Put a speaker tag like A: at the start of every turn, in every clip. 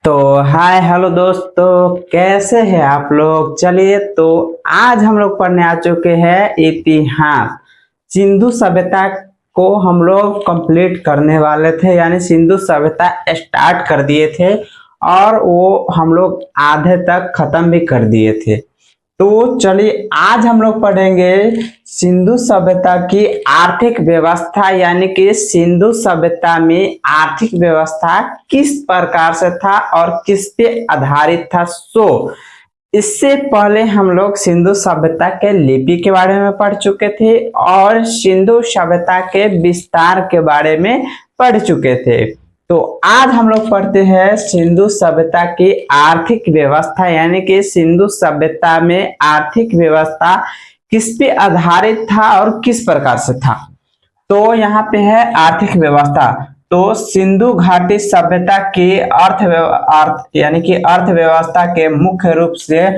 A: तो hi hello दोस्तों, कैसे हैं आप लोग। चलिए तो आज हम लोग पढ़ने आ चुके हैं इतिहास। सिंधु सभ्यता को हम लोग कंप्लीट करने वाले थे, यानी सिंधु सभ्यता स्टार्ट कर दिए थे और वो हम लोग आधे तक खत्म भी कर दिए थे। तो चलिए आज हम लोग पढ़ेंगे सिंधु सभ्यता की आर्थिक व्यवस्था, यानी कि सिंधु सभ्यता में आर्थिक व्यवस्था किस प्रकार से था और किस पे आधारित था। इससे पहले हम लोग सिंधु सभ्यता के लिपि के बारे में पढ़ चुके थे और सिंधु सभ्यता के विस्तार के बारे में पढ़ चुके थे। तो आज हम लोग पढ़ते हैं सिंधु सभ्यता की आर्थिक व्यवस्था, यानी कि सिंधु सभ्यता में आर्थिक व्यवस्था किस पे आधारित था और किस प्रकार से था। तो यहाँ पे है आर्थिक व्यवस्था। तो सिंधु घाटी सभ्यता की यानी कि अर्थव्यवस्था के मुख्य रूप से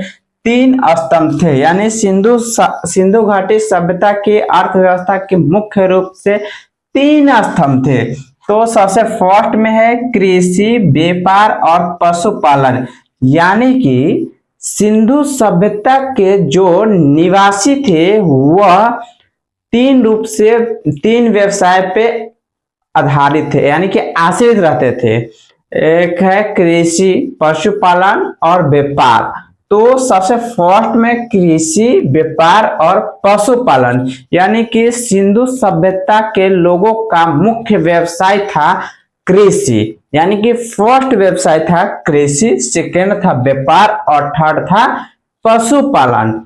A: तीन स्तंभ थे, यानी सिंधु घाटी सभ्यता की अर्थव्यवस्था के मुख्य रूप से तीन स्तंभ थे। तो सबसे फर्स्ट में है कृषि, व्यापार और पशुपालन, यानी कि सिंधु सभ्यता के जो निवासी थे वह तीन व्यवसाय पे आधारित थे, यानी कि आश्रित रहते थे। एक है कृषि, पशुपालन और व्यापार। तो सबसे फर्स्ट में कृषि, व्यापार और पशुपालन, यानी कि सिंधु सभ्यता के लोगों का मुख्य व्यवसाय था कृषि, यानी कि फर्स्ट व्यवसाय था कृषि, सेकेंड था व्यापार और थर्ड था पशुपालन।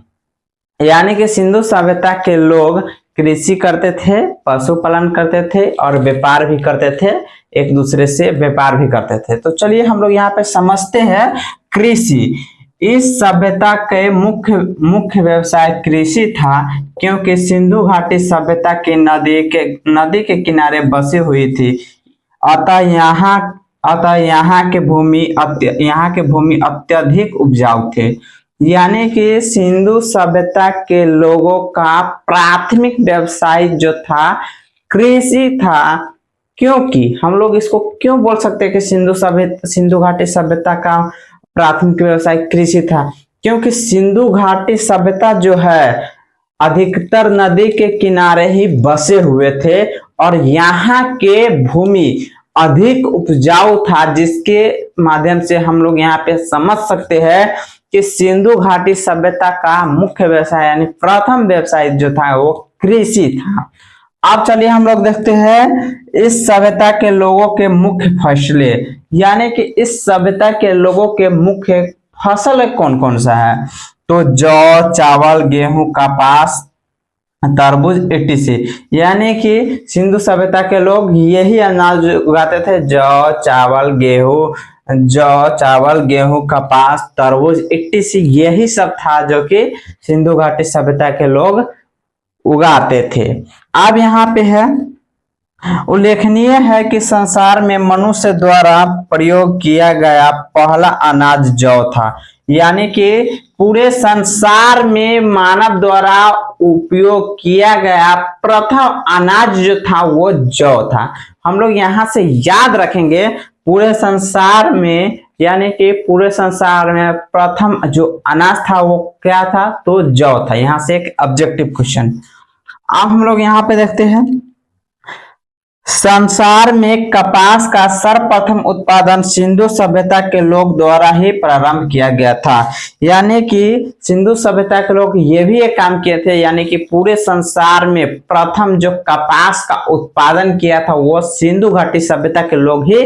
A: यानी कि सिंधु सभ्यता के लोग कृषि करते थे, पशुपालन करते थे और व्यापार भी करते थे, एक दूसरे से व्यापार भी करते थे। तो चलिए हम लोग यहाँ पे समझते हैं कृषि। इस सभ्यता के मुख्य व्यवसाय कृषि था, क्योंकि सिंधु घाटी सभ्यता की नदी के किनारे बसी हुई थी। अतः यहाँ के भूमि अत्यधिक उपजाऊ थे। यानी कि सिंधु सभ्यता के लोगों का प्राथमिक व्यवसाय जो था कृषि था। क्योंकि हम लोग इसको क्यों बोल सकते हैं कि सिंधु घाटी सभ्यता का प्राथमिक व्यवसाय कृषि था, क्योंकि सिंधु घाटी सभ्यता जो है अधिकतर नदी के किनारे ही बसे हुए थे और यहाँ के भूमि अधिक उपजाऊ था, जिसके माध्यम से हम लोग यहाँ पे समझ सकते हैं कि सिंधु घाटी सभ्यता का मुख्य व्यवसाय यानी प्रथम व्यवसाय जो था वो कृषि था। अब चलिए हम लोग देखते हैं इस सभ्यता के लोगों के मुख्य फसलें, यानी कि इस सभ्यता के लोगों के मुख्य फसल कौन कौन सा है। तो जौ, चावल, गेहूं, कपास, तरबूज, etc। यानी कि सिंधु सभ्यता के लोग यही अनाज उगाते थे, जौ, चावल, गेहूं, कपास, तरबूज, etc। यही सब था जो कि सिंधु घाटी सभ्यता के लोग उगाते थे। अब यहाँ पे है उल्लेखनीय है कि संसार में मनुष्य द्वारा प्रयोग किया गया पहला अनाज जौ था, यानी कि पूरे संसार में मानव द्वारा उपयोग किया गया प्रथम अनाज जो था वो जौ था। हम लोग यहाँ से याद रखेंगे पूरे संसार में, यानी कि पूरे संसार में प्रथम जो अनाज था वो क्या था, तो जौ था। यहाँ से एक ऑब्जेक्टिव क्वेश्चन। अब हम लोग यहाँ पे देखते हैं संसार में कपास का सर्वप्रथम उत्पादन सिंधु सभ्यता के लोग द्वारा ही प्रारंभ किया गया था। यानी कि सिंधु सभ्यता के लोग ये भी एक काम किए थे, यानी कि पूरे संसार में प्रथम जो कपास का उत्पादन किया था वो सिंधु घाटी सभ्यता के लोग ही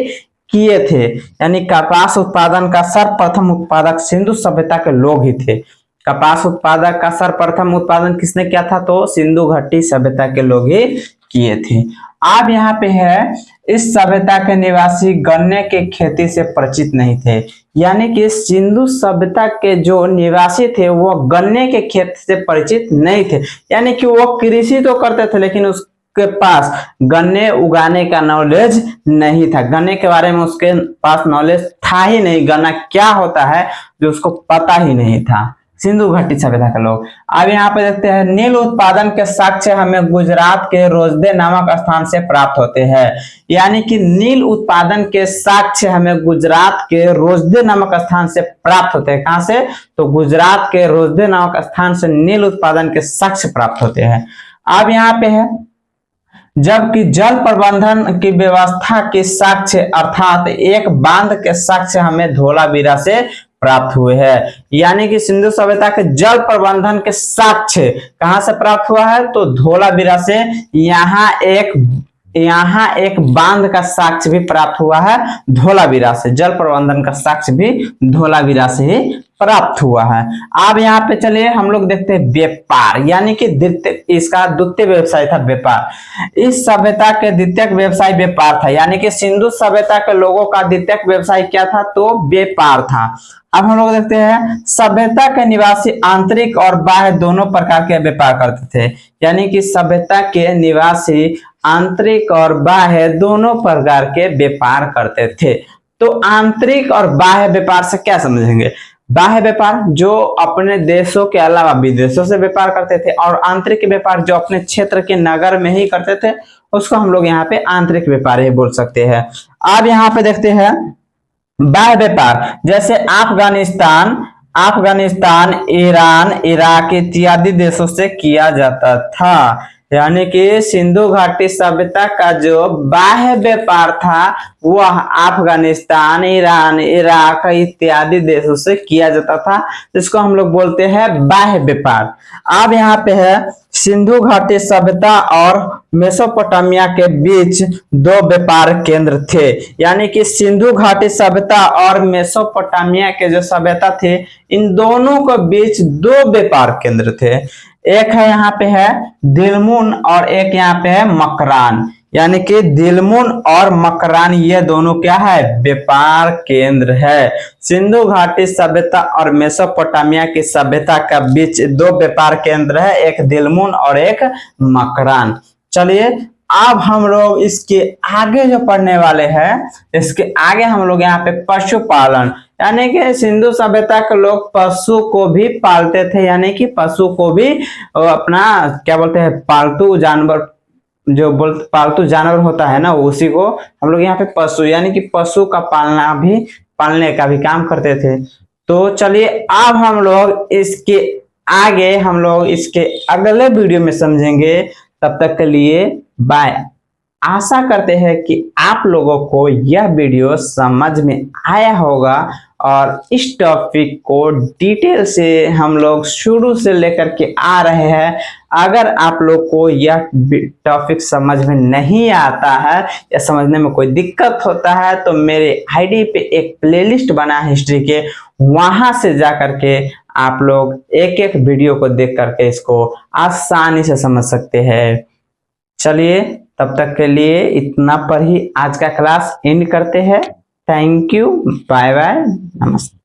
A: किए थे। यानी कपास उत्पादन का सर्वप्रथम उत्पादक सिंधु सभ्यता के लोग ही थे। कपास उत्पादक का सर्वप्रथम उत्पादन किसने किया था, तो सिंधु घाटी सभ्यता के लोग ही किए थे। अब यहाँ पे है इस सभ्यता के निवासी गन्ने के खेती से परिचित नहीं थे, यानी कि सिंधु सभ्यता के जो निवासी थे वो गन्ने के खेत से परिचित नहीं थे। यानी कि वो कृषि तो करते थे लेकिन उसके पास गन्ने उगाने का नॉलेज नहीं था, गन्ने के बारे में उसके पास नॉलेज था ही नहीं, गन्ना क्या होता है जो उसको पता ही नहीं था। सिंधु घाटी सभ्यता के लोग। अब यहाँ पे देखते हैं नील उत्पादन के साक्ष्य हमें गुजरात के रोजदे नामक स्थान से प्राप्त होते हैं। यानी कि नील उत्पादन के साक्ष्य हमें गुजरात के रोजदे नामक स्थान से प्राप्त होते हैं। कहां से? तो गुजरात के रोजदे नामक स्थान से नील उत्पादन के साक्ष्य प्राप्त होते हैं। अब यहाँ पे है जबकि जल प्रबंधन की व्यवस्था के साक्ष्य अर्थात एक बांध के साक्ष्य हमें धोलावीरा से प्राप्त हुए हैं। यानी कि सिंधु सभ्यता के जल प्रबंधन के साक्ष्य कहां से प्राप्त हुआ है? तो धोलावीरा से। यहाँ एक बांध का साक्ष्य भी प्राप्त हुआ है धोलावीरा से। जल प्रबंधन का साक्ष्य भी धोलावीरा से ही प्राप्त हुआ है। अब यहाँ पे चलिए हम लोग देखते हैं व्यापार, यानी कि इसका द्वितीय व्यवसाय था व्यापार। इस सभ्यता के द्वितीय व्यवसाय व्यापार था। यानी कि सिंधु सभ्यता के लोगों का द्वितीय व्यवसाय क्या था? तो व्यापार था। अब हम लोग देखते हैं सभ्यता के निवासी आंतरिक और बाह्य दोनों प्रकार के व्यापार करते थे। यानी कि सभ्यता के निवासी आंतरिक और बाह्य दोनों प्रकार के व्यापार करते थे। तो आंतरिक और बाह्य व्यापार से क्या समझेंगे? बाह्य व्यापार जो अपने देशों के अलावा विदेशों से व्यापार करते थे, और आंतरिक व्यापार जो अपने क्षेत्र के नगर में ही करते थे उसको हम लोग यहाँ पे आंतरिक व्यापार ही बोल सकते हैं। अब यहाँ पे देखते हैं बाह्य व्यापार, जैसे अफगानिस्तान, ईरान, इराक इत्यादि देशों से किया जाता था। यानी कि सिंधु घाटी सभ्यता का जो बाह्य व्यापार था वह अफगानिस्तान, ईरान, इराक इत्यादि देशों से किया जाता था, जिसको हम लोग बोलते हैं बाह्य व्यापार। अब यहाँ पे है सिंधु घाटी सभ्यता और मेसोपोटामिया के बीच दो व्यापार केंद्र थे। यानी कि सिंधु घाटी सभ्यता और मेसोपोटामिया के जो सभ्यता थे इन दोनों के बीच दो व्यापार केंद्र थे। एक है यहाँ पे है दिलमुन और एक यहाँ पे है मकरान। यानी कि दिलमुन और मकरान ये दोनों क्या है? व्यापार केंद्र है। सिंधु घाटी सभ्यता और मेसोपोटामिया की सभ्यता का बीच दो व्यापार केंद्र है, एक दिलमुन और एक मकरान। चलिए अब हम लोग इसके आगे जो पढ़ने वाले हैं, इसके आगे हम लोग यहाँ पे पशुपालन, यानी कि सिंधु सभ्यता के लोग पशु को भी पालते थे। यानी कि पशु को भी अपना क्या बोलते हैं पालतू जानवर, जो पालतू जानवर होता है ना, उसी को हम लोग यहाँ पे पशु, यानी कि पशु का पालने का भी काम करते थे। तो चलिए अब हम लोग इसके आगे हम लोग इसके अगले वीडियो में समझेंगे। तब तक के लिए बाय। आशा करते हैं कि आप लोगों को यह वीडियो समझ में आया होगा और इस टॉपिक को डिटेल से हम लोग शुरू से लेकर के आ रहे हैं। अगर आप लोग को यह टॉपिक समझ में नहीं आता है या समझने में कोई दिक्कत होता है तो मेरे आईडी पे एक प्लेलिस्ट बना है हिस्ट्री के, वहां से जा करके आप लोग एक एक वीडियो को देख करके इसको आसानी से समझ सकते हैं। चलिए तब तक के लिए इतना पर ही आज का क्लास एंड करते हैं। थैंक यू, बाय बाय, नमस्ते।